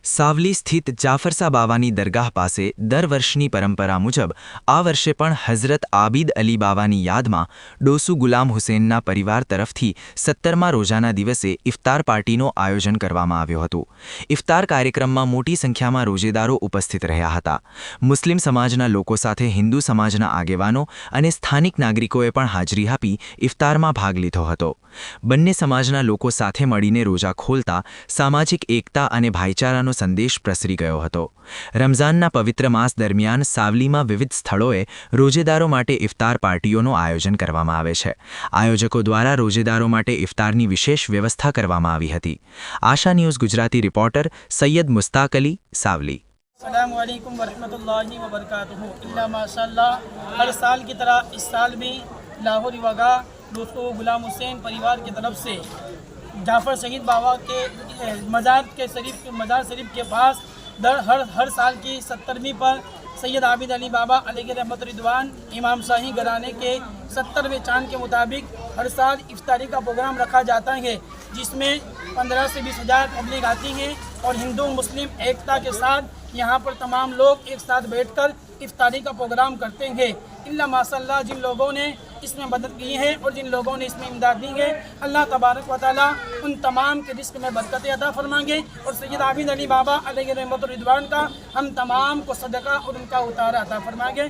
સાવલી સ્થિત જાફરસા બાવાની દરગાહ પાસે દર વર્ષની પરંપરા મુજબ આ વર્ષે પણ હઝરત આબિદ અલી બાવાની યાદમાં ડોસુ ગુલામ હુસેનના પરિવાર તરફથી 17મા રોજાના દિવસે ઇફતાર પાર્ટીનું આયોજન કરવામાં આવ્યું હતું। ઇફતાર કાર્યક્રમમાં મોટી સંખ્યામાં રોજેદારો ઉપસ્થિત રહ્યા હતા। મુસ્લિમ સમાજના લોકો સાથે હિન્દુ સમાજના આગેવાનો અને સ્થાનિક નાગરિકોએ પણ હાજરી આપી ઇફતારમાં ભાગ લીધો હતો। બંને સમાજના લોકો સાથે મળીને રોજા ખોલતા સામાજિક એકતા અને ભાઈચારાનો સંદેશ પ્રસરી ગયો હતો। રમઝાનના પવિત્ર માસ દરમિયાન સાવલીમાં વિવિધ સ્થળોએ રોજેદારો માટે ઇફતાર પાર્ટીઓનું આયોજન કરવામાં આવે છે। આયોજકો દ્વારા રોજેદારો માટે ઇફતારની વિશેષ વ્યવસ્થા કરવામાં આવી હતી। આશા ન્યૂઝ ગુજરાતી રિપોર્ટર સૈયદ મુસ્તાક અલી, સાવલી। अस्सलाम वालेकुम वरहमतुल्लाहि वबरकातुहू। इल्ला माशाअल्लाह हर साल की तरह इस साल भी लाहौर वगा दोस्तों गुलाम हुसैन परिवार की तरफ से जाफ़र शहीद बाबा के मज़ार शरीफ के पास हर साल की 17वीं पर सैयद आबिद अली बाबा अलैहि रहमत रिदवान इमाम शाही घराने के 70वें चांद के मुताबिक हर साल इफ्तारी का प्रोग्राम रखा जाता है, जिसमें 15 से 20 हज़ार पब्लिक आती है और हिंदू मुस्लिम एकता के साथ यहाँ पर तमाम लोग एक साथ बैठकर इफ्तारी का प्रोग्राम करते हैं। इल्ला माशाअल्लाह जिन लोगों ने इसमें मदद की है और जिन लोगों ने इसमें इमदाद दी है, अल्लाह तबारक व तआला उन तमाम के रिस्क में बरकत अता फरमाएंगे और सैयद आबिद अली बाबा अलैहि रहमत रिदवान का हम तमाम को सदका और उनका उतारा अता फरमाएंगे।